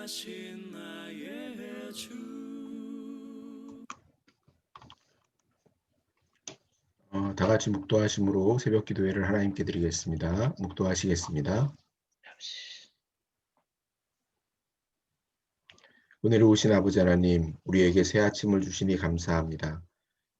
대하신 나의 주. 다 같이 묵도하심으로 새벽 기도회를 하나님께 드리겠습니다. 묵도하시겠습니다. 은혜로우신 아버지 하나님, 우리에게 새 아침을 주시니 감사합니다.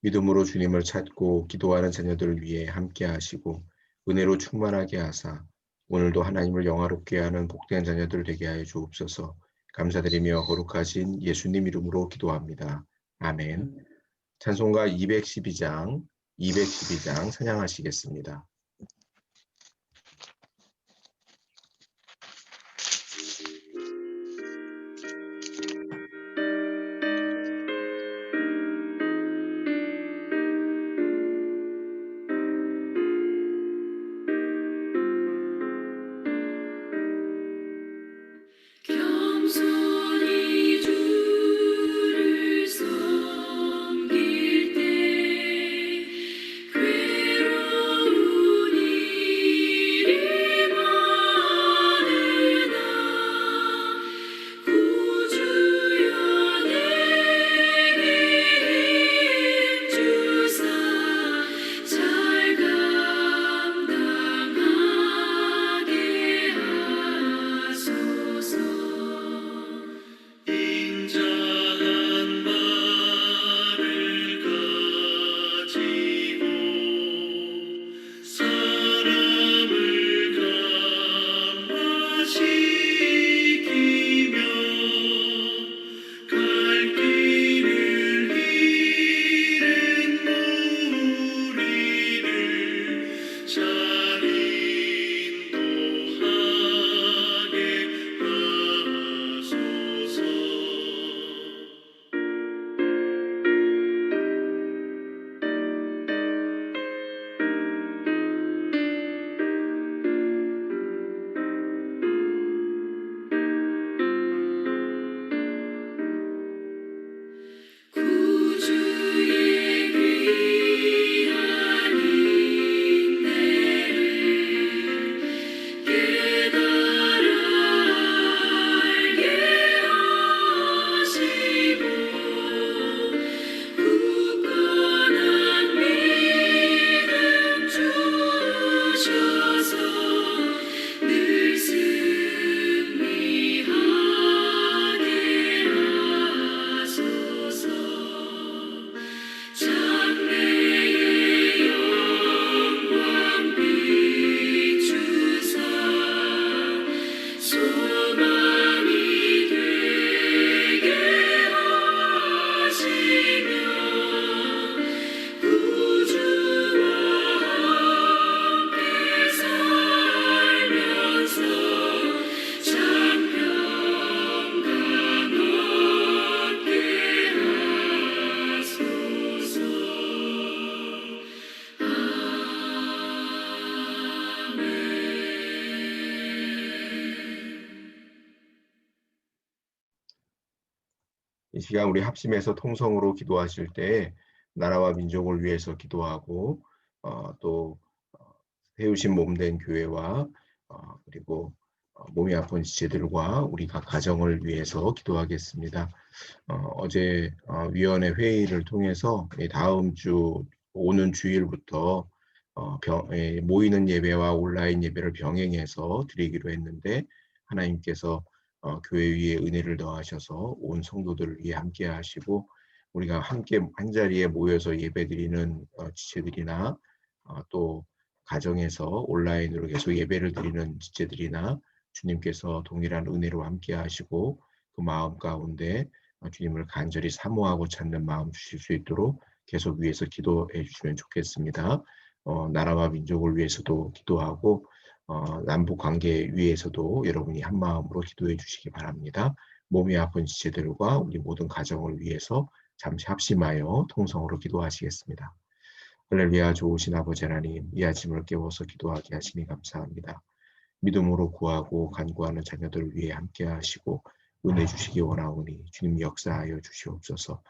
믿음으로 주님을 찾고 기도하는 자녀들을 위해 함께 하시고 은혜로 충만하게 하사 오늘도 하나님을 영화롭게 하는 복된 자녀들 되게 하여 주옵소서. 감사드리며 거룩하신 예수님 이름으로 기도합니다. 아멘. 찬송가 212장 찬양하시겠습니다. 겸손히 주를 섬길 때 괴로운 일이 많으나 구주여 내게 힘 주사 잘 감당하게 하소서. 인자한 말을 가지고 사람을 감화시키며 갈 길을 잃은 무리를 잘 인도하게 하소서. 구주의 귀한 인내를 깨달아 알게 하시고 굳건한 믿음 주셔서 늘 승리하게 하소서. 장래의 영광 비추사 소망이 되게 하시며 구주와 함께 살면서 참 평강 얻게 하소서. 이 시간 우리 합심해서 통성으로 기도하실 때 나라와 민족을 위해서 기도하고 또 세우신 몸된 교회와 그리고 몸이 아픈 지체들과 우리 각 가정을 위해서 기도하겠습니다. 어제 위원회 회의를 통해서 다음 주 오는 주일부터 모이는 예배와 온라인 예배를 병행해서 드리기로 했는데 하나님께서 교회 위에 은혜를 더하셔서 온 성도들을 위해 함께 하시고 우리가 함께 한자리에 모여서 예배드리는 지체들이나 또 가정에서 온라인으로 계속 예배를 드리는 지체들이나 주님께서 동일한 은혜로 함께 하시고 그 마음 가운데 주님을 간절히 사모하고 찾는 마음 주실 수 있도록 계속 위해서 기도해 주시면 좋겠습니다. 나라와 민족을 위해서도 기도하고 남북 관계 위해서도 여러분이 한 마음으로 기도해 주시기 바랍니다. 몸이 아픈 지체들과 우리 모든 가정을 위해서 잠시 합심하여 통성으로 기도하시겠습니다. 할렐루야. 좋으신 아버지 하나님, 이 아침을 깨워서 기도하게 하시니 감사합니다. 믿음으로 구하고 간구하는 자녀들을 위해 함께 하시고 은혜 주시기 원하오니 주님 역사하여 주시옵소서.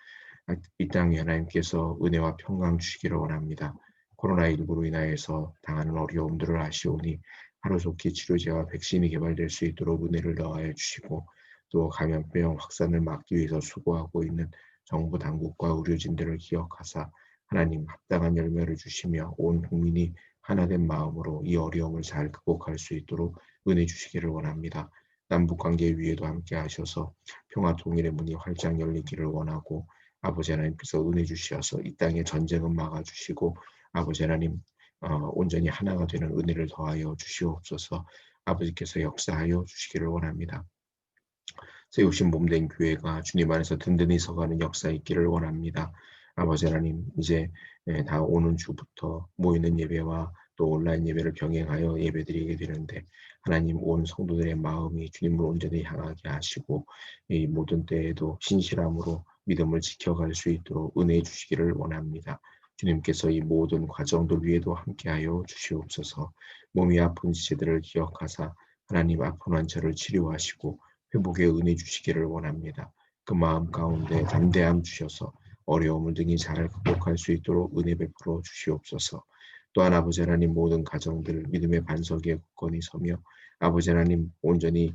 이 땅에 하나님께서 은혜와 평강 주시기를 원합니다. 코로나19로 인하여서 당하는 어려움들을 아시오니 하루속히 치료제와 백신이 개발될 수 있도록 은혜를 더하여 주시고 또 감염병 확산을 막기 위해서 수고하고 있는 정부 당국과 의료진들을 기억하사 하나님 합당한 열매를 주시며 온 국민이 하나된 마음으로 이 어려움을 잘 극복할 수 있도록 은혜 주시기를 원합니다. 남북관계 위에도 함께 하셔서 평화 통일의 문이 활짝 열리기를 원하고 아버지 하나님께서 은혜 주시어서 이 땅의 전쟁은 막아주시고 아버지 하나님 온전히 하나가 되는 은혜를 더하여 주시옵소서. 아버지께서 역사하여 주시기를 원합니다. 세우신 몸된 교회가 주님 안에서 든든히 서가는 역사 있기를 원합니다. 아버지 하나님 이제 다 오는 주부터 모이는 예배와 또 온라인 예배를 병행하여 예배드리게 되는데 하나님 온 성도들의 마음이 주님을 온전히 향하게 하시고 이 모든 때에도 신실함으로 믿음을 지켜갈 수 있도록 은혜해 주시기를 원합니다. 주님께서 이 모든 과정들 위에도 함께하여 주시옵소서. 몸이 아픈 지체들을 기억하사 하나님 아픈 환자를 치료하시고 회복의 은혜 주시기를 원합니다. 그 마음 가운데 담대함 주셔서 어려움을 등이 잘 극복할 수 있도록 은혜 베풀어 주시옵소서. 또한 아버지 하나님 모든 가정들 믿음의 반석에 굳건히 서며 아버지 하나님 온전히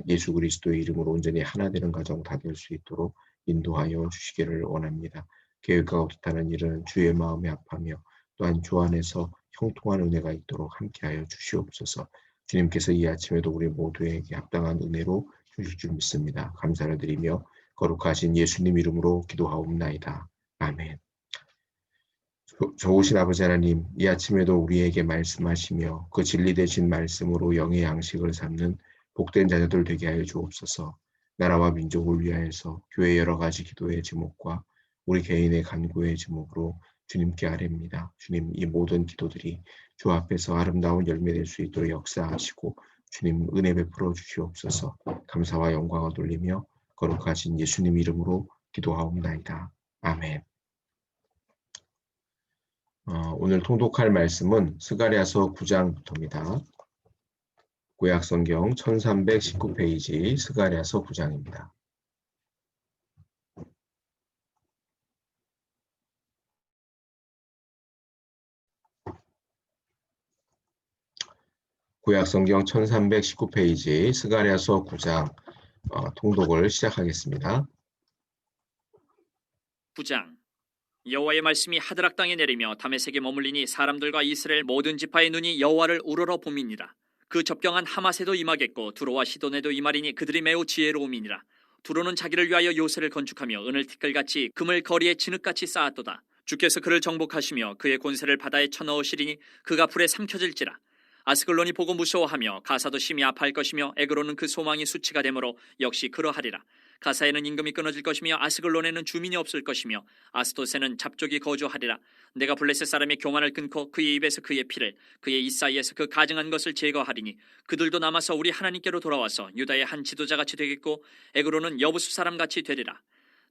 예수 그리스도의 이름으로 온전히 하나 되는 가정 다 될 수 있도록 인도하여 주시기를 원합니다. 계획과 없다는 일은 주의 마음에 합하며 또한 주 안에서 형통한 은혜가 있도록 함께하여 주시옵소서. 주님께서 이 아침에도 우리 모두에게 합당한 은혜로 주실 줄 믿습니다. 감사를 드리며 거룩하신 예수님 이름으로 기도하옵나이다. 아멘. 좋으신 아버지 하나님, 이 아침에도 우리에게 말씀하시며 그 진리 되신 말씀으로 영의 양식을 삼는 복된 자녀들 되게 하여 주옵소서. 나라와 민족을 위하여서 교회 여러 가지 기도의 제목과 우리 개인의 간구의 제목으로 주님께 아뢰입니다. 주님, 이 모든 기도들이 주 앞에서 아름다운 열매 될 수 있도록 역사하시고 주님 은혜 베풀어 주시옵소서. 감사와 영광을 돌리며 거룩하신 예수님 이름으로 기도하옵나이다. 아멘. 오늘 통독할 말씀은 스가랴서 9장부터입니다. 구약성경 1319페이지 스가랴서 9장입니다. 구약성경 1319페이지 스가랴서 9장 통독을 시작하겠습니다. 9장 여호와의 말씀이 하드락 땅에 내리며 다메섹에 머물리니 사람들과 이스라엘 모든 지파의 눈이 여호와를 우러러 봄이니라. 그 접경한 하맛에도 임하겠고 두로와 시돈에도 임하리니 그들이 매우 지혜로움이니라. 두로는 자기를 위하여 요새를 건축하며 은을 티끌같이 금을 거리에 진흙같이 쌓았도다. 주께서 그를 정복하시며 그의 권세를 바다에 쳐넣으시리니 그가 불에 삼켜질지라. 아스글론이 보고 무서워하며 가사도 심히 아파할 것이며 에그로는 그 소망이 수치가 되므로 역시 그러하리라. 가사에는 임금이 끊어질 것이며 아스글론에는 주민이 없을 것이며 아스돗에는 잡족이 거주하리라. 내가 블레셋 사람의 교만을 끊고 그의 입에서 그의 피를 그의 입 사이에서 그 가증한 것을 제거하리니 그들도 남아서 우리 하나님께로 돌아와서 유다의 한 지도자같이 되겠고 에그로는 여부수 사람같이 되리라.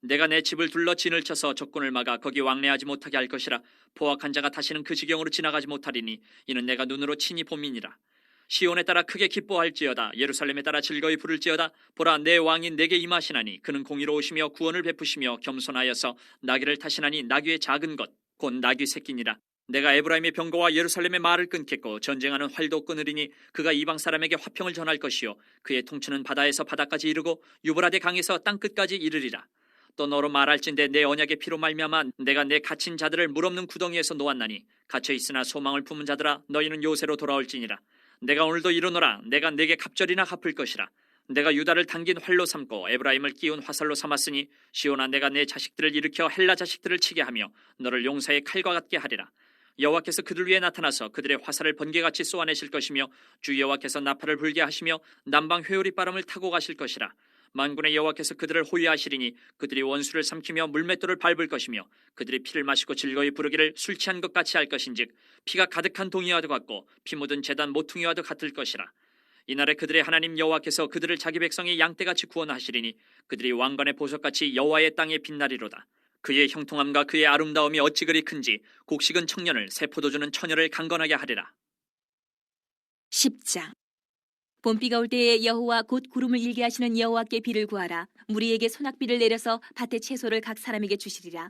내가 내 집을 둘러 진을 쳐서 적군을 막아 거기 왕래하지 못하게 할 것이라. 포악한 자가 다시는 그 지경으로 지나가지 못하리니 이는 내가 눈으로 친히 봄이니라. 시온에 따라 크게 기뻐할지어다. 예루살렘에 따라 즐거이 부를지어다. 보라, 내 왕이 내게 임하시나니 그는 공의로우시며 구원을 베푸시며 겸손하여서 나귀를 타시나니 나귀의 작은 것 곧 나귀 새끼니라. 내가 에브라임의 병거와 예루살렘의 말을 끊겠고 전쟁하는 활도 끊으리니 그가 이방 사람에게 화평을 전할 것이요 그의 통치는 바다에서 바다까지 이르고 유브라데 강에서 땅끝까지 이르리라. 또 너로 말할진대 내 언약의 피로 말미암아 내가 내 갇힌 자들을 물 없는 구덩이에서 놓았나니 갇혀 있으나 소망을 품은 자들아 너희는 요새로 돌아올지니라. 내가 오늘도 이르노라. 내가 내게 갑절이나 갚을 것이라. 내가 유다를 당긴 활로 삼고 에브라임을 끼운 화살로 삼았으니 시온아 내가 내 자식들을 일으켜 헬라 자식들을 치게 하며 너를 용사의 칼과 같게 하리라. 여호와께서 그들 위에 나타나서 그들의 화살을 번개같이 쏘아내실 것이며 주 여호와께서 나팔을 불게 하시며 남방 회오리 바람을 타고 가실 것이라. 만군의 여호와께서 그들을 호위하시리니 그들이 원수를 삼키며 물맷돌을 밟을 것이며 그들이 피를 마시고 즐거이 부르기를 술 취한 것 같이 할 것인즉 피가 가득한 동이와도 같고 피 묻은 제단 모퉁이와도 같을 것이라. 이날에 그들의 하나님 여호와께서 그들을 자기 백성의 양떼같이 구원하시리니 그들이 왕관의 보석같이 여호와의 땅에 빛나리로다. 그의 형통함과 그의 아름다움이 어찌 그리 큰지 곡식은 청년을 새 포도주는 처녀를 강건하게 하리라. 10장 봄비가 올 때에 여호와 곧 구름을 일게 하시는 여호와께 비를 구하라. 무리에게 소낙비를 내려서 밭의 채소를 각 사람에게 주시리라.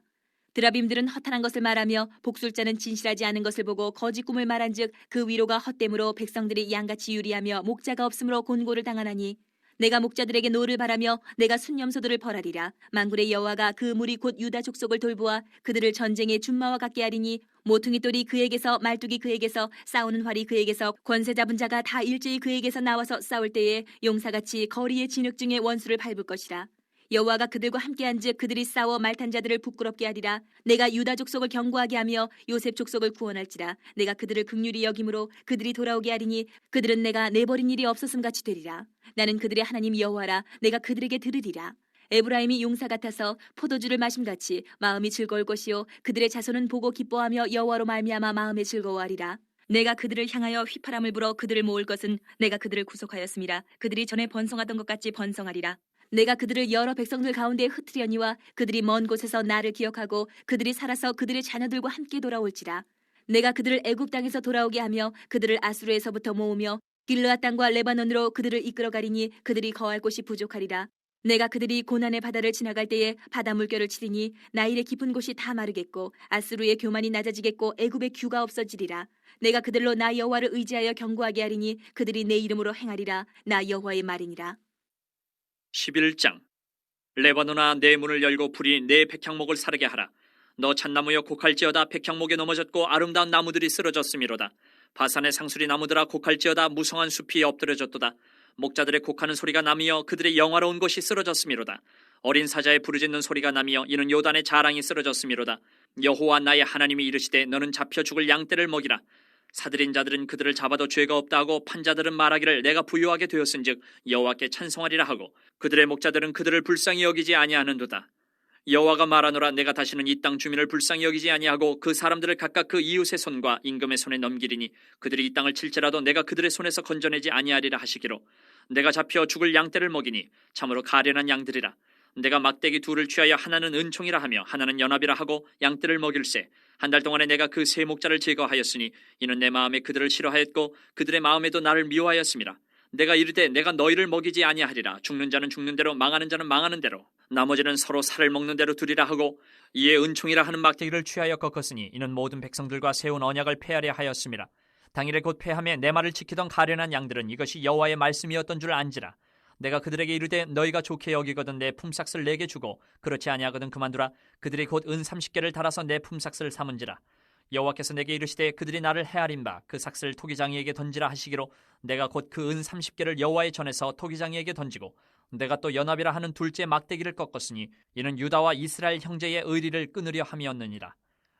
드라빔들은 허탄한 것을 말하며 복술자는 진실하지 않은 것을 보고 거짓 꿈을 말한즉 그 위로가 헛됨으로 백성들이 양같이 유리하며 목자가 없으므로 곤고를 당하나니 내가 목자들에게 노를 바라며 내가 순념소들을 벌하리라. 만군의 여호와가 그 무리 곧 유다 족속을 돌보아 그들을 전쟁의 준마와 같게 하리니 모퉁이 돌이 그에게서 말뚝이 그에게서 싸우는 활이 그에게서 권세 잡은 자가 다 일제히 그에게서 나와서 싸울 때에 용사같이 거리의 진흙 중에 원수를 밟을 것이라. 여호와가 그들과 함께한즉 그들이 싸워 말탄 자들을 부끄럽게 하리라. 내가 유다 족속을 견고하게 하며 요셉 족속을 구원할지라. 내가 그들을 긍휼히 여김으로 그들이 돌아오게 하리니 그들은 내가 내버린 일이 없었음 같이 되리라. 나는 그들의 하나님 여호와라. 내가 그들에게 들으리라. 에브라임이 용사 같아서 포도주를 마심같이 마음이 즐거울 것이요 그들의 자손은 보고 기뻐하며 여호와로 말미암아 마음에 즐거워하리라. 내가 그들을 향하여 휘파람을 불어 그들을 모을 것은 내가 그들을 구속하였음이라. 그들이 전에 번성하던 것 같이 번성하리라. 내가 그들을 여러 백성들 가운데 흩으려니와 그들이 먼 곳에서 나를 기억하고 그들이 살아서 그들의 자녀들과 함께 돌아올지라. 내가 그들을 애굽 땅에서 돌아오게 하며 그들을 아수르에서부터 모으며 길르앗 땅과 레바논으로 그들을 이끌어가리니 그들이 거할 곳이 부족하리라. 내가 그들이 고난의 바다를 지나갈 때에 바다 물결을 치리니 나일의 깊은 곳이 다 마르겠고 아수르의 교만이 낮아지겠고 애굽의 규가 없어지리라. 내가 그들로 나 여호와를 의지하여 견고하게 하리니 그들이 내 이름으로 행하리라. 나 여호와의 말이니라. 11장. 레바논아 내 문을 열고 불이 내 백향목을 사르게 하라. 너 잣나무여 곡할지어다. 백향목에 넘어졌고 아름다운 나무들이 쓰러졌음이로다. 바산의 상수리 나무들아 곡할지어다. 무성한 숲이 엎드려졌도다. 목자들의 곡하는 소리가 나며 그들의 영화로운 것이 쓰러졌음이로다. 어린 사자의 부르짖는 소리가 나며 이는 요단의 자랑이 쓰러졌음이로다. 여호와 나의 하나님이 이르시되 너는 잡혀 죽을 양떼를 먹이라. 사들인 자들은 그들을 잡아도 죄가 없다 하고 판자들은 말하기를 내가 부유하게 되었은즉 여호와께 찬송하리라 하고 그들의 목자들은 그들을 불쌍히 여기지 아니하는도다. 여호와가 말하노라. 내가 다시는 이 땅 주민을 불쌍히 여기지 아니하고 그 사람들을 각각 그 이웃의 손과 임금의 손에 넘기리니 그들이 이 땅을 칠지라도 내가 그들의 손에서 건져내지 아니하리라 하시기로 내가 잡혀 죽을 양떼를 먹이니 참으로 가련한 양들이라. 내가 막대기 둘을 취하여 하나는 은총이라 하며 하나는 연합이라 하고 양떼를 먹일세. 한 달 동안에 내가 그 세 목자를 제거하였으니 이는 내 마음에 그들을 싫어하였고 그들의 마음에도 나를 미워하였음이라. 내가 이르되 내가 너희를 먹이지 아니하리라. 죽는 자는 죽는 대로 망하는 자는 망하는 대로 나머지는 서로 살을 먹는 대로 두리라 하고 이에 은총이라 하는 막대기를 취하여 꺾었으니 이는 모든 백성들과 세운 언약을 폐하려 하였음이라. 당일에 곧 폐함에 내 말을 지키던 가련한 양들은 이것이 여호와의 말씀이었던 줄 안지라. 내가 그들에게 이르되 너희가 좋게 여기거든 내 품삯을 내게 주고 그렇지 아니하거든 그만두라. 그들이 곧 은 30개를 달아서 내 품삯을 삼은지라. 여호와께서 내게 이르시되 그들이 나를 헤아린 바 그 삭슬을 토기장이에게 던지라 하시기로 내가 곧 그 은 30개를 여호와의 전에서 토기장이에게 던지고 내가 또 연합이라 하는 둘째 막대기를 꺾었으니 이는 유다와 이스라엘 형제의 의리를 끊으려 함이었느니라.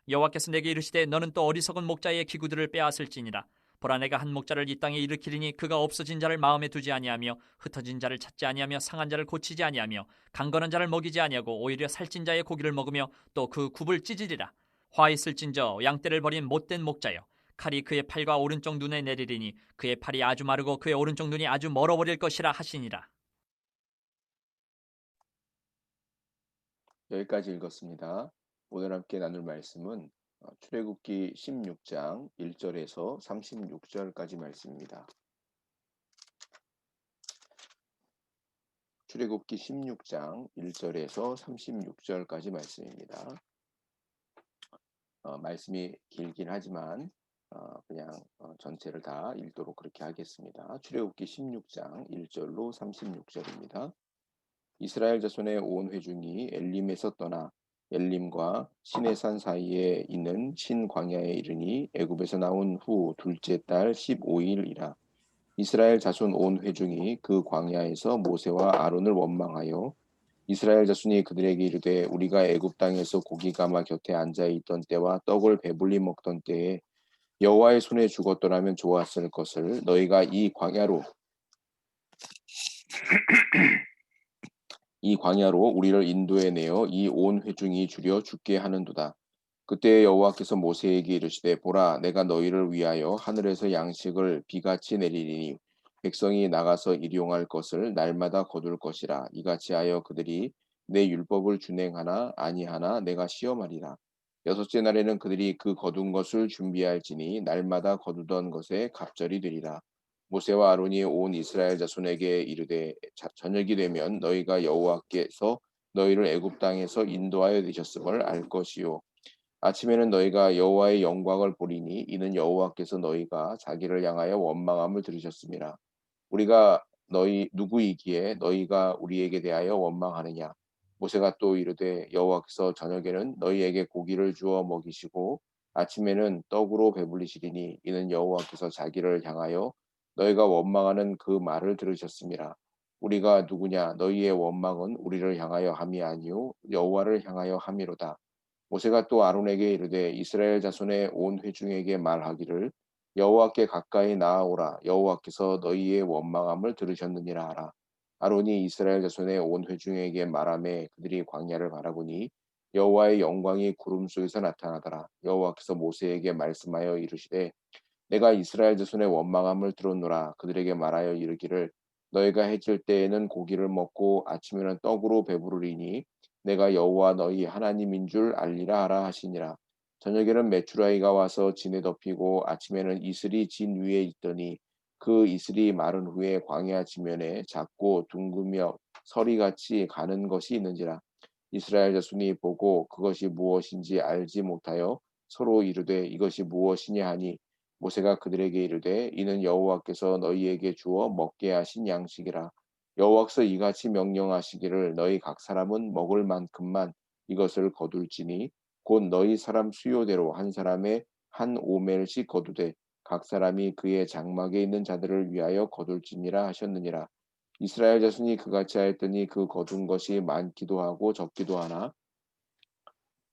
여호와께서 내게 이르시되 너는 또 어리석은 목자의 기구들을 빼앗을지니라. 보라 내가 한 목자를 이 땅에 일으키리니 그가 없어진 자를 마음에 두지 아니하며 흩어진 자를 찾지 아니하며 상한 자를 고치지 아니하며 강건한 자를 먹이지 아니하고 오히려 살찐 자의 고기를 먹으며 또 그 굽을 찢으리라. 화 있을진저 양떼를 버린 못된 목자여 칼이 그의 팔과 오른쪽 눈에 내리리니 그의 팔이 아주 마르고 그의 오른쪽 눈이 아주 멀어버릴 것이라 하시니라. 여기까지 읽었습니다. 오늘 함께 나눌 말씀은 출애굽기 16장 1절에서 36절까지 말씀입니다. 출애굽기 16장 1절에서 36절까지 말씀입니다. 말씀이 길긴 하지만 그냥 전체를 다 읽도록 그렇게 하겠습니다. 출애굽기 16장 1절로 36절입니다. 이스라엘 자손의 온 회중이 엘림에서 떠나 엘림과 시내산 사이에 있는 신 광야에 이르니 애굽에서 나온 후 둘째 달 15일이라. 이스라엘 자손 온 회중이 그 광야에서 모세와 아론을 원망하여 이스라엘 자손이 그들에게 이르되 우리가 애굽 땅에서 고기 가마 곁에 앉아 있던 때와 떡을 배불리 먹던 때에 여호와의 손에 죽었더라면 좋았을 것을 너희가 이 광야로 우리를 인도해 내어 이 온 회중이 줄여 죽게 하는도다. 그때 여호와께서 모세에게 이르시되 보라 내가 너희를 위하여 하늘에서 양식을 비같이 내리리니 백성이 나가서 일용할 것을 날마다 거둘 것이라. 이같이 하여 그들이 내 율법을 준행하나 아니하나 내가 시험하리라. 여섯째 날에는 그들이 그 거둔 것을 준비할지니 날마다 거두던 것에 갑절이 되리라. 모세와 아론이 온 이스라엘 자손에게 이르되 저녁이 되면 너희가 여호와께서 너희를 애굽 땅에서 인도하여 내셨음을 알 것이요 아침에는 너희가 여호와의 영광을 보리니 이는 여호와께서 너희가 자기를 향하여 원망함을 들으셨음이라. 우리가 너희 누구이기에 너희가 우리에게 대하여 원망하느냐. 모세가 또 이르되 여호와께서 저녁에는 너희에게 고기를 주어 먹이시고 아침에는 떡으로 배불리시리니 이는 여호와께서 자기를 향하여 너희가 원망하는 그 말을 들으셨음이라. 우리가 누구냐 너희의 원망은 우리를 향하여 함이 아니요 여호와를 향하여 함이로다. 모세가 또 아론에게 이르되 이스라엘 자손의 온 회중에게 말하기를 여호와께 가까이 나아오라 여호와께서 너희의 원망함을 들으셨느니라 하라. 아론이 이스라엘 자손의 온 회중에게 말하매 그들이 광야를 바라보니 여호와의 영광이 구름 속에서 나타나더라. 여호와께서 모세에게 말씀하여 이르시되 내가 이스라엘 자손의 원망함을 들었노라. 그들에게 말하여 이르기를 너희가 해질 때에는 고기를 먹고 아침에는 떡으로 배부르리니 내가 여호와 너희 하나님인 줄 알리라 하라 하시니라. 저녁에는 메추라기가 와서 진에 덮이고 아침에는 이슬이 진 위에 있더니 그 이슬이 마른 후에 광야 지면에 작고 둥그며 서리같이 가는 것이 있는지라. 이스라엘 자손이 보고 그것이 무엇인지 알지 못하여 서로 이르되 이것이 무엇이냐 하니 모세가 그들에게 이르되 이는 여호와께서 너희에게 주어 먹게 하신 양식이라. 여호와께서 이같이 명령하시기를 너희 각 사람은 먹을 만큼만 이것을 거둘지니 곧 너희 사람 수요대로 한 사람의 한 오멜씩 거두되 각 사람이 그의 장막에 있는 자들을 위하여 거둘지니라 하셨느니라. 이스라엘 자손이 그같이 하였더니 그 거둔 것이 많기도 하고 적기도 하나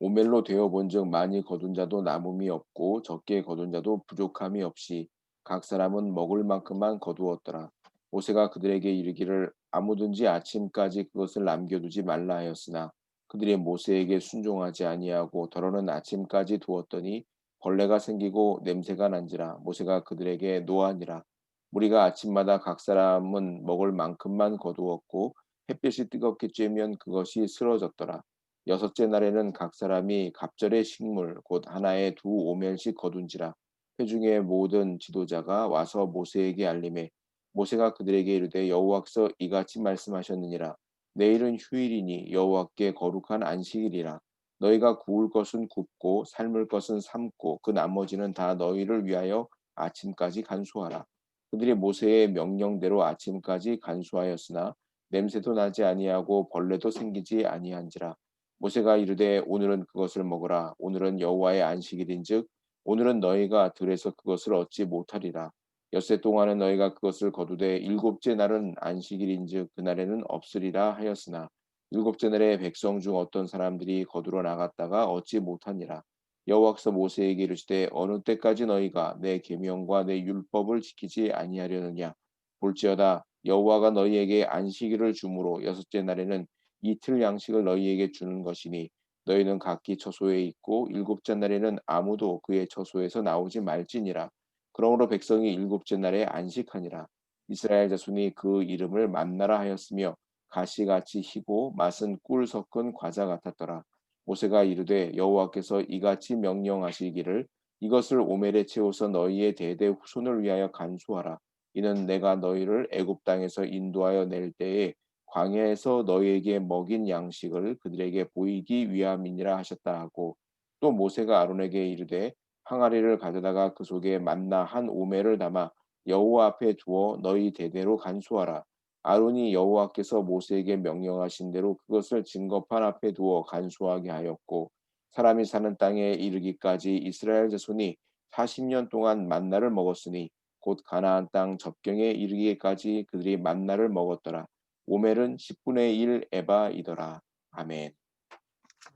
오멜로 되어 본즉 많이 거둔 자도 남음이 없고 적게 거둔 자도 부족함이 없이 각 사람은 먹을 만큼만 거두었더라. 모세가 그들에게 이르기를 아무든지 아침까지 그것을 남겨두지 말라 하였으나 그들이 모세에게 순종하지 아니하고 더러는 아침까지 두었더니 벌레가 생기고 냄새가 난지라. 모세가 그들에게 노하니라. 우리가 아침마다 각 사람은 먹을 만큼만 거두었고 햇볕이 뜨겁게 쬐면 그것이 쓰러졌더라. 여섯째 날에는 각 사람이 갑절의 식물 곧 하나에 두 오멜씩 거둔지라. 회중의 모든 지도자가 와서 모세에게 알림해 모세가 그들에게 이르되 여호와께서 이같이 말씀하셨느니라. 내일은 휴일이니 여호와께 거룩한 안식일이라. 너희가 구울 것은 굽고 삶을 것은 삶고 그 나머지는 다 너희를 위하여 아침까지 간수하라. 그들이 모세의 명령대로 아침까지 간수하였으나 냄새도 나지 아니하고 벌레도 생기지 아니한지라. 모세가 이르되 오늘은 그것을 먹으라. 오늘은 여호와의 안식일인즉 오늘은 너희가 들에서 그것을 얻지 못하리라. 엿새 동안은 너희가 그것을 거두되 일곱째 날은 안식일인즉 그날에는 없으리라 하였으나 일곱째 날에 백성 중 어떤 사람들이 거두러 나갔다가 얻지 못하니라. 여호와께서 모세에게 이르시되 어느 때까지 너희가 내 계명과 내 율법을 지키지 아니하려느냐. 볼지어다 여호와가 너희에게 안식일을 주므로 여섯째 날에는 이틀 양식을 너희에게 주는 것이니 너희는 각기 처소에 있고 일곱째 날에는 아무도 그의 처소에서 나오지 말지니라. 그러므로 백성이 일곱째 날에 안식하니라. 이스라엘 자손이 그 이름을 만나라 하였으며 가시같이 희고 맛은 꿀 섞은 과자 같았더라. 모세가 이르되 여호와께서 이같이 명령하시기를 이것을 오멜에 채워서 너희의 대대 후손을 위하여 간수하라. 이는 내가 너희를 애굽 땅에서 인도하여 낼 때에 광야에서 너희에게 먹인 양식을 그들에게 보이기 위함이니라 하셨다 하고 또 모세가 아론에게 이르되 항아리를 가져다가 그 속에 만나 한 오멜을 담아 여호와 앞에 두어 너희 대대로 간수하라. 아론이 여호와께서 모세에게 명령하신 대로 그것을 증거판 앞에 두어 간수하게 하였고 사람이 사는 땅에 이르기까지 이스라엘 자손이 40년 동안 만나를 먹었으니 곧 가나안 땅 접경에 이르기까지 그들이 만나를 먹었더라. 오멜은 10분의 1 에바이더라. 아멘.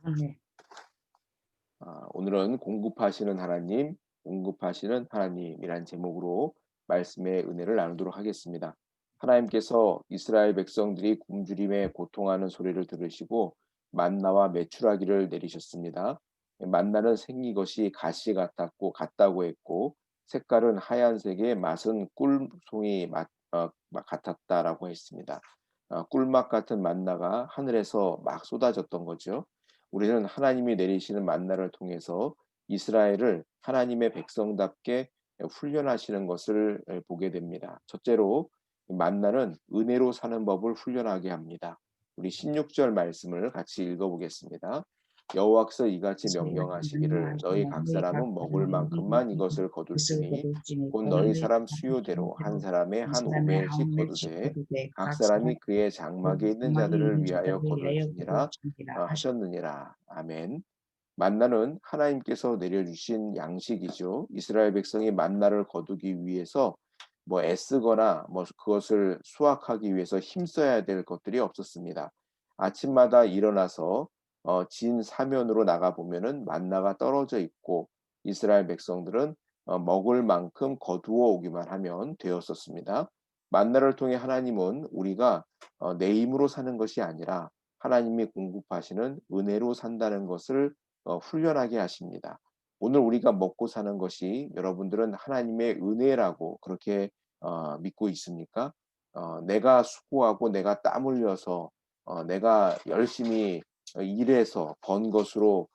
아멘. 오늘은 공급하시는 하나님, 공급하시는 하나님이란 제목으로 말씀의 은혜를 나누도록 하겠습니다. 하나님께서 이스라엘 백성들이 굶주림에 고통하는 소리를 들으시고 만나와 메추라기를 내리셨습니다. 만나는 생긴 것이 가시 같다고 했고 색깔은 하얀색에 맛은 꿀송이 같았다라고 했습니다. 꿀맛 같은 만나가 하늘에서 막 쏟아졌던 거죠. 우리는 하나님이 내리시는 만나를 통해서 이스라엘을 하나님의 백성답게 훈련하시는 것을 보게 됩니다. 첫째로 만나는 은혜로 사는 법을 훈련하게 합니다. 우리 16절 말씀을 같이 읽어보겠습니다. 여호와께서 이같이 명령하시기를 너희 각 사람은 먹을 만큼만 이것을 거둘지니 곧 너희 사람 수요대로 한 사람에 한 오멜씩 거두되 각 사람이 그의 장막에 있는 자들을 위하여 거둘지니라 하셨느니라. 아멘. 만나는 하나님께서 내려주신 양식이죠. 이스라엘 백성이 만나를 거두기 위해서 뭐 애쓰거나 뭐 그것을 수확하기 위해서 힘써야 될 것들이 없었습니다. 아침마다 일어나서 진 사면으로 나가 보면은 만나가 떨어져 있고 이스라엘 백성들은 먹을 만큼 거두어 오기만 하면 되었었습니다. 만나를 통해 하나님은 우리가 내 힘으로 사는 것이 아니라 하나님이 공급하시는 은혜로 산다는 것을 훈련하게 하십니다. 오늘 우리가 먹고 사는 것이 여러분들은 하나님의 은혜라고 그렇게 믿고 있습니까? 내가 수고하고 내가 땀 흘려서 내가 열심히 일해서 번 것으로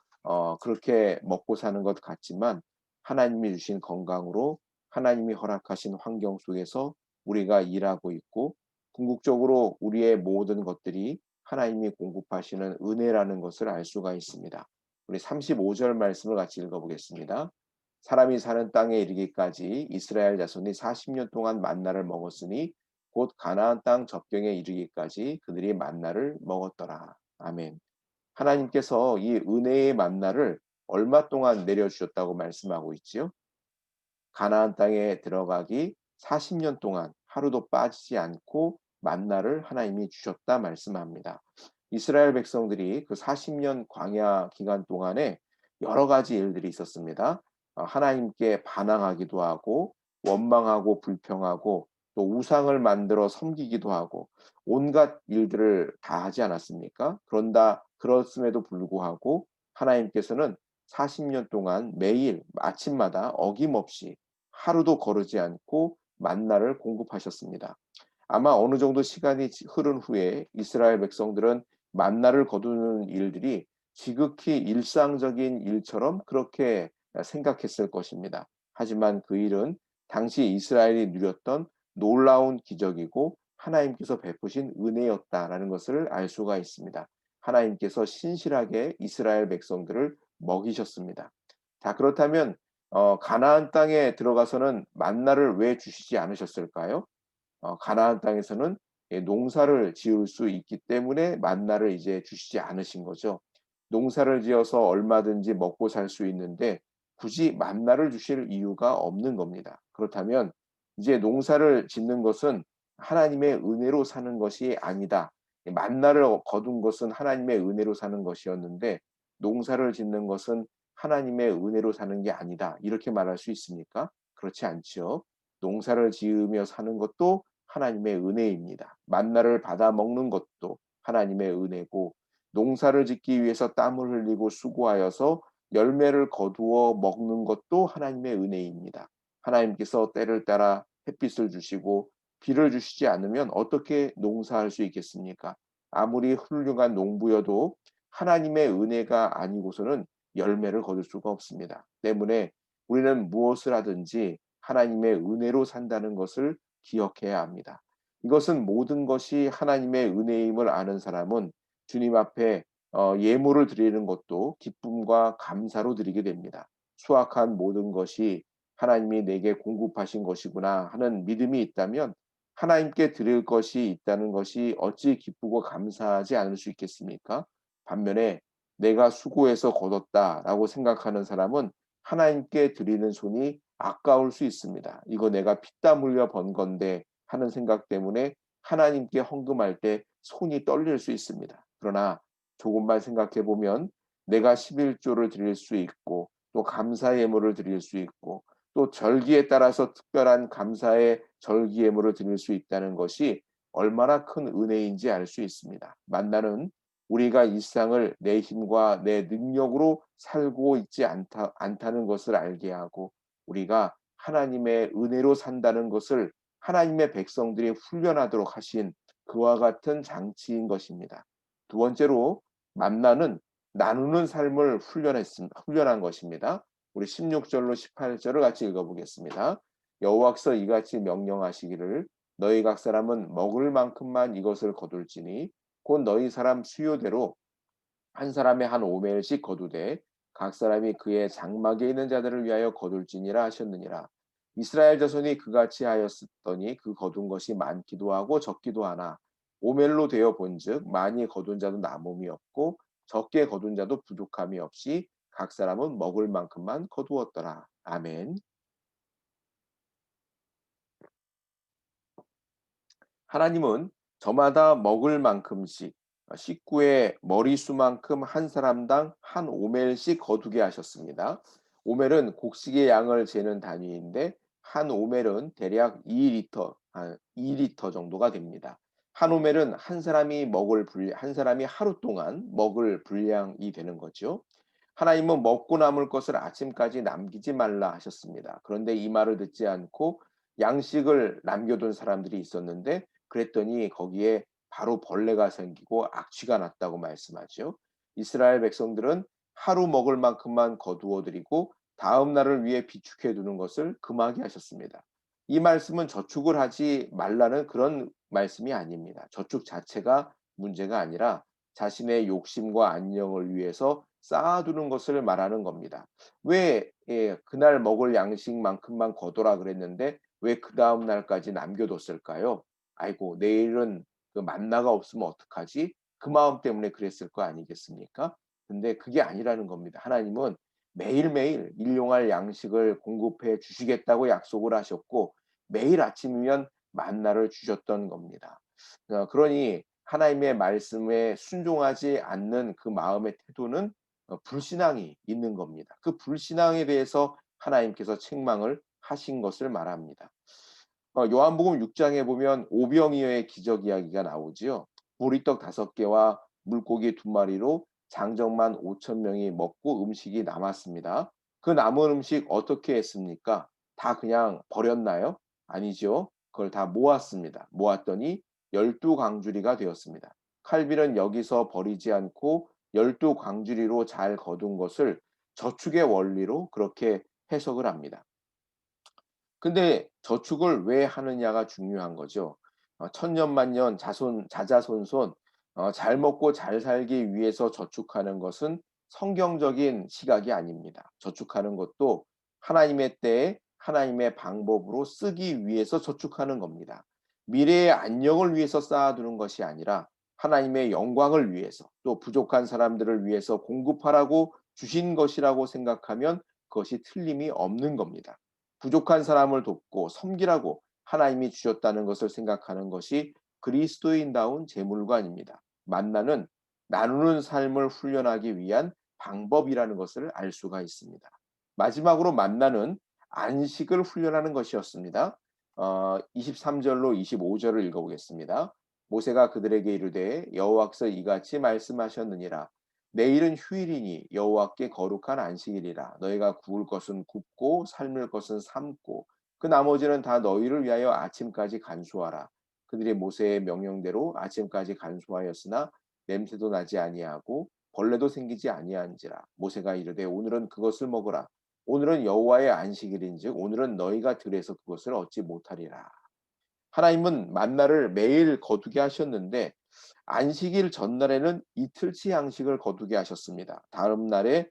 그렇게 먹고 사는 것 같지만 하나님이 주신 건강으로 하나님이 허락하신 환경 속에서 우리가 일하고 있고 궁극적으로 우리의 모든 것들이 하나님이 공급하시는 은혜라는 것을 알 수가 있습니다. 우리 35절 말씀을 같이 읽어보겠습니다. 사람이 사는 땅에 이르기까지 이스라엘 자손이 40년 동안 만나를 먹었으니 곧 가나안 땅 접경에 이르기까지 그들이 만나를 먹었더라. 아멘. 하나님께서 이 은혜의 만나를 얼마 동안 내려주셨다고 말씀하고 있지요? 가나안 땅에 들어가기 40년 동안 하루도 빠지지 않고 만나를 하나님이 주셨다 말씀합니다. 이스라엘 백성들이 그 40년 광야 기간 동안에 여러 가지 일들이 있었습니다. 하나님께 반항하기도 하고 원망하고 불평하고 또 우상을 만들어 섬기기도 하고 온갖 일들을 다 하지 않았습니까? 그렇음에도 불구하고 하나님께서는 40년 동안 매일 아침마다 어김없이 하루도 거르지 않고 만나를 공급하셨습니다. 아마 어느 정도 시간이 흐른 후에 이스라엘 백성들은 만나를 거두는 일들이 지극히 일상적인 일처럼 그렇게 생각했을 것입니다. 하지만 그 일은 당시 이스라엘이 누렸던 놀라운 기적이고 하나님께서 베푸신 은혜였다라는 것을 알 수가 있습니다. 하나님께서 신실하게 이스라엘 백성들을 먹이셨습니다. 자, 그렇다면 가나안 땅에 들어가서는 만나를 왜 주시지 않으셨을까요? 가나안 땅에서는 농사를 지을 수 있기 때문에 만나를 이제 주시지 않으신 거죠. 농사를 지어서 얼마든지 먹고 살 수 있는데 굳이 만나를 주실 이유가 없는 겁니다. 그렇다면 이제 농사를 짓는 것은 하나님의 은혜로 사는 것이 아니다. 만나를 거둔 것은 하나님의 은혜로 사는 것이었는데 농사를 짓는 것은 하나님의 은혜로 사는 게 아니다. 이렇게 말할 수 있습니까? 그렇지 않죠. 농사를 지으며 사는 것도 하나님의 은혜입니다. 만나를 받아 먹는 것도 하나님의 은혜고 농사를 짓기 위해서 땀을 흘리고 수고하여서 열매를 거두어 먹는 것도 하나님의 은혜입니다. 하나님께서 때를 따라 햇빛을 주시고 비를 주시지 않으면 어떻게 농사할 수 있겠습니까? 아무리 훌륭한 농부여도 하나님의 은혜가 아니고서는 열매를 거둘 수가 없습니다. 때문에 우리는 무엇을 하든지 하나님의 은혜로 산다는 것을 기억해야 합니다. 이것은 모든 것이 하나님의 은혜임을 아는 사람은 주님 앞에 예물을 드리는 것도 기쁨과 감사로 드리게 됩니다. 수확한 모든 것이 하나님이 내게 공급하신 것이구나 하는 믿음이 있다면 하나님께 드릴 것이 있다는 것이 어찌 기쁘고 감사하지 않을 수 있겠습니까? 반면에 내가 수고해서 거뒀다라고 생각하는 사람은 하나님께 드리는 손이 아까울 수 있습니다. 이거 내가 피땀 흘려 번 건데 하는 생각 때문에 하나님께 헌금할 때 손이 떨릴 수 있습니다. 그러나 조금만 생각해 보면 내가 11조를 드릴 수 있고 또 감사 예물을 드릴 수 있고 또 절기에 따라서 특별한 감사의 절기 예물을 드릴 수 있다는 것이 얼마나 큰 은혜인지 알 수 있습니다. 만나는 우리가 이 세상을 내 힘과 내 능력으로 살고 있지 않다는 것을 알게 하고 우리가 하나님의 은혜로 산다는 것을 하나님의 백성들이 훈련하도록 하신 그와 같은 장치인 것입니다. 두 번째로 만나는 나누는 삶을 훈련한 것입니다. 우리 16절로 18절을 같이 읽어보겠습니다. 여호와께서 이같이 명령하시기를 너희 각 사람은 먹을 만큼만 이것을 거둘지니 곧 너희 사람 수요대로 한 사람이 한 오멜씩 거두되 각 사람이 그의 장막에 있는 자들을 위하여 거둘지니라 하셨느니라. 이스라엘 자손이 그같이 하였더니 그 거둔 것이 많기도 하고 적기도 하나 오멜로 되어 본즉 많이 거둔 자도 남음이 없고 적게 거둔 자도 부족함이 없이 각 사람은 먹을 만큼만 거두었더라. 아멘. 하나님은 저마다 먹을 만큼씩 식구의 머리수만큼 한 사람당 한 오멜씩 거두게 하셨습니다. 오멜은 곡식의 양을 재는 단위인데 한 오멜은 대략 2리터, 2리터 정도가 됩니다. 한 오멜은 한 사람이 하루 동안 먹을 분량이 되는 거죠. 하나님은 먹고 남을 것을 아침까지 남기지 말라 하셨습니다. 그런데 이 말을 듣지 않고 양식을 남겨둔 사람들이 있었는데 그랬더니 거기에 바로 벌레가 생기고 악취가 났다고 말씀하죠. 이스라엘 백성들은 하루 먹을 만큼만 거두어 드리고 다음 날을 위해 비축해 두는 것을 금하게 하셨습니다. 이 말씀은 저축을 하지 말라는 그런 말씀이 아닙니다. 저축 자체가 문제가 아니라 자신의 욕심과 안녕을 위해서 쌓아두는 것을 말하는 겁니다. 왜 그날 먹을 양식만큼만 거둬라 그랬는데 왜 그 다음 날까지 남겨뒀을까요? 아이고 내일은 그 만나가 없으면 어떡하지? 그 마음 때문에 그랬을 거 아니겠습니까? 근데 그게 아니라는 겁니다. 하나님은 매일매일 일용할 양식을 공급해 주시겠다고 약속을 하셨고 매일 아침이면 만나를 주셨던 겁니다. 그러니 하나님의 말씀에 순종하지 않는 그 마음의 태도는 불신앙이 있는 겁니다. 그 불신앙에 대해서 하나님께서 책망을 하신 것을 말합니다. 요한복음 6장에 보면 오병이어의 기적 이야기가 나오지요. 보리떡 5개와 물고기 2마리로 장정만 5천 명이 먹고 음식이 남았습니다. 그 남은 음식 어떻게 했습니까? 다 그냥 버렸나요? 아니죠. 그걸 다 모았습니다. 모았더니 12광주리가 되었습니다. 칼빈은 여기서 버리지 않고 12광주리로 잘 거둔 것을 저축의 원리로 그렇게 해석을 합니다. 근데 저축을 왜 하느냐가 중요한 거죠. 천년만년 자자손손 잘 먹고 잘 살기 위해서 저축하는 것은 성경적인 시각이 아닙니다. 저축하는 것도 하나님의 때에 하나님의 방법으로 쓰기 위해서 저축하는 겁니다. 미래의 안녕을 위해서 쌓아두는 것이 아니라 하나님의 영광을 위해서 또 부족한 사람들을 위해서 공급하라고 주신 것이라고 생각하면 그것이 틀림이 없는 겁니다. 부족한 사람을 돕고 섬기라고 하나님이 주셨다는 것을 생각하는 것이 그리스도인다운 재물관입니다. 만나는 나누는 삶을 훈련하기 위한 방법이라는 것을 알 수가 있습니다. 마지막으로 만나는 안식을 훈련하는 것이었습니다. 23절로 25절을 읽어보겠습니다. 모세가 그들에게 이르되 여호와께서 이같이 말씀하셨느니라. 내일은 휴일이니 여호와께 거룩한 안식일이라. 너희가 구울 것은 굽고 삶을 것은 삶고 그 나머지는 다 너희를 위하여 아침까지 간수하라. 그들이 모세의 명령대로 아침까지 간수하였으나 냄새도 나지 아니하고 벌레도 생기지 아니한지라. 모세가 이르되 오늘은 그것을 먹으라. 오늘은 여호와의 안식일인즉 오늘은 너희가 들에서 그것을 얻지 못하리라. 하나님은 만나를 매일 거두게 하셨는데 안식일 전날에는 이틀치 양식을 거두게 하셨습니다. 다른 날에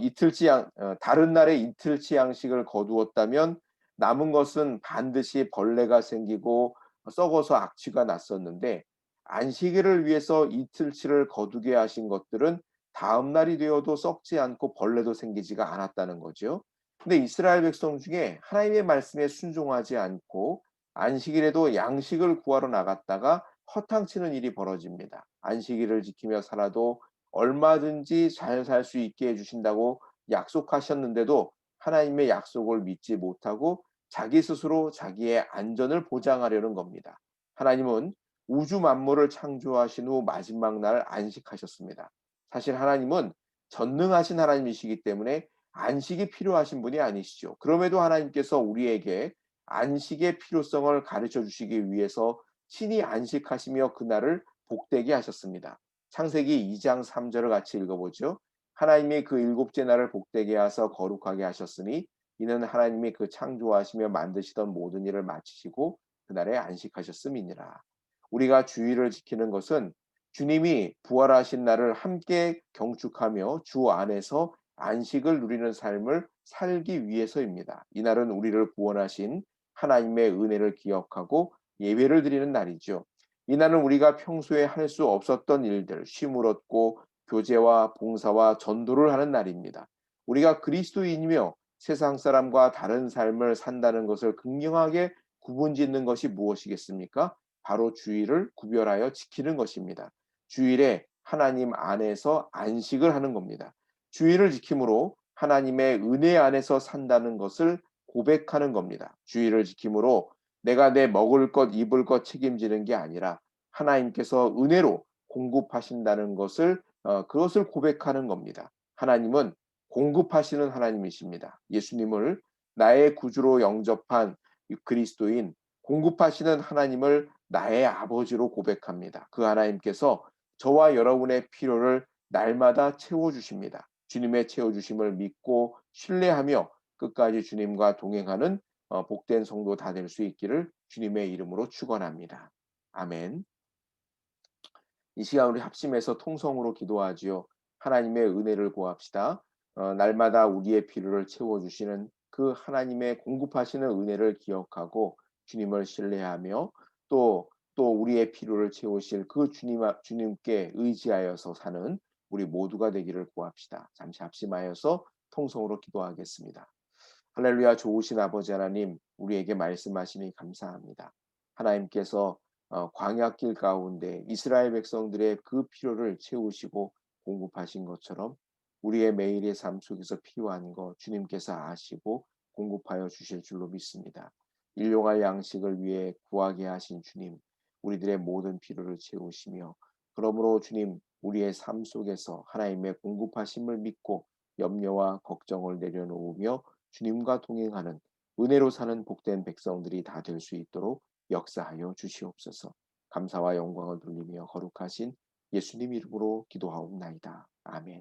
이틀치 양식을 거두었다면 남은 것은 반드시 벌레가 생기고 썩어서 악취가 났었는데 안식일을 위해서 이틀치를 거두게 하신 것들은 다음 날이 되어도 썩지 않고 벌레도 생기지가 않았다는 거죠. 근데 이스라엘 백성 중에 하나님의 말씀에 순종하지 않고 안식일에도 양식을 구하러 나갔다가 허탕치는 일이 벌어집니다. 안식일을 지키며 살아도 얼마든지 잘 살 수 있게 해주신다고 약속하셨는데도 하나님의 약속을 믿지 못하고 자기 스스로 자기의 안전을 보장하려는 겁니다. 하나님은 우주 만물을 창조하신 후 마지막 날 안식하셨습니다. 사실 하나님은 전능하신 하나님이시기 때문에 안식이 필요하신 분이 아니시죠. 그럼에도 하나님께서 우리에게 안식의 필요성을 가르쳐 주시기 위해서 친히 안식하시며 그날을 복되게 하셨습니다. 창세기 2장 3절을 같이 읽어보죠. 하나님이 그 일곱째 날을 복되게 하사 거룩하게 하셨으니 이는 하나님이 그 창조하시며 만드시던 모든 일을 마치시고 그날에 안식하셨음이니라. 우리가 주일을 지키는 것은 주님이 부활하신 날을 함께 경축하며 주 안에서 안식을 누리는 삶을 살기 위해서입니다. 이날은 우리를 구원하신 하나님의 은혜를 기억하고 예배를 드리는 날이죠. 이날은 우리가 평소에 할 수 없었던 일들, 쉼을 얻고 교제와 봉사와 전도를 하는 날입니다. 우리가 그리스도인이며 세상 사람과 다른 삶을 산다는 것을 극명하게 구분짓는 것이 무엇이겠습니까? 바로 주일을 구별하여 지키는 것입니다. 주일에 하나님 안에서 안식을 하는 겁니다. 주일을 지킴으로 하나님의 은혜 안에서 산다는 것을 고백하는 겁니다. 주일을 지킴으로 내가 내 먹을 것, 입을 것 책임지는 게 아니라 하나님께서 은혜로 공급하신다는 것을 그것을 고백하는 겁니다. 하나님은 공급하시는 하나님이십니다. 예수님을 나의 구주로 영접한 그리스도인 공급하시는 하나님을 나의 아버지로 고백합니다. 그 하나님께서 저와 여러분의 필요를 날마다 채워주십니다. 주님의 채워주심을 믿고 신뢰하며 끝까지 주님과 동행하는 복된 성도 다 될 수 있기를 주님의 이름으로 축원합니다. 아멘. 이 시간 우리 합심해서 통성으로 기도하지요. 하나님의 은혜를 구합시다. 날마다 우리의 필요를 채워주시는 그 하나님의 공급하시는 은혜를 기억하고 주님을 신뢰하며 또 우리의 필요를 채우실 그 주님께 의지하여서 사는 우리 모두가 되기를 구합시다. 잠시 합심하여서 통성으로 기도하겠습니다. 할렐루야. 좋으신 아버지 하나님, 우리에게 말씀하시니 감사합니다. 하나님께서 광야길 가운데 이스라엘 백성들의 그 필요를 채우시고 공급하신 것처럼 우리의 매일의 삶 속에서 필요한 것 주님께서 아시고 공급하여 주실 줄로 믿습니다. 일용할 양식을 위해 구하게 하신 주님, 우리들의 모든 필요를 채우시며 그러므로 주님, 우리의 삶 속에서 하나님의 공급하심을 믿고 염려와 걱정을 내려놓으며 주님과 동행하는 은혜로 사는 복된 백성들이 다 될 수 있도록 역사하여 주시옵소서. 감사와 영광을 돌리며 거룩하신 예수님 이름으로 기도하옵나이다. 아멘.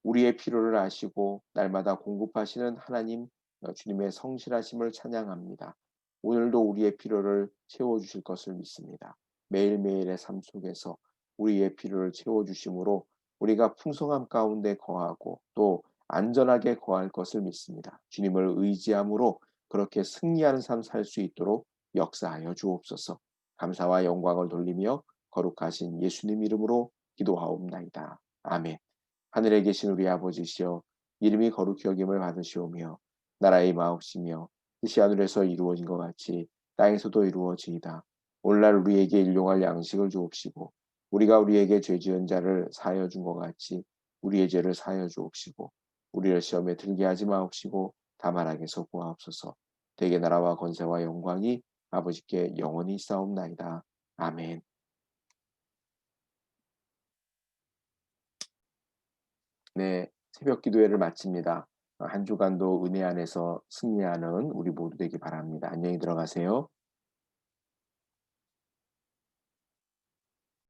우리의 필요를 아시고 날마다 공급하시는 하나님, 주님의 성실하심을 찬양합니다. 오늘도 우리의 필요를 채워주실 것을 믿습니다. 매일매일의 삶 속에서 우리의 필요를 채워주심으로 우리가 풍성함 가운데 거하고 또 안전하게 거할 것을 믿습니다. 주님을 의지함으로 그렇게 승리하는 삶 살 수 있도록 역사하여 주옵소서. 감사와 영광을 돌리며 거룩하신 예수님 이름으로 기도하옵나이다. 아멘. 하늘에 계신 우리 아버지시여, 이름이 거룩히 여김을 받으시오며 나라의 마옵시며 뜻이 하늘에서 이루어진 것 같이 땅에서도 이루어지이다. 오늘날 우리에게 일용할 양식을 주옵시고 우리가 우리에게 죄 지은 자를 사하여 준 것 같이 우리의 죄를 사하여 주옵시고 우리를 시험에 들게 하지 마옵시고 다만 악에서 구하옵소서. 대개 나라와 권세와 영광이 아버지께 영원히 싸움나이다. 아멘. 네, 새벽 기도회를 마칩니다. 한 주간도 은혜 안에서 승리하는 우리 모두 되기 바랍니다. 안녕히 들어가세요.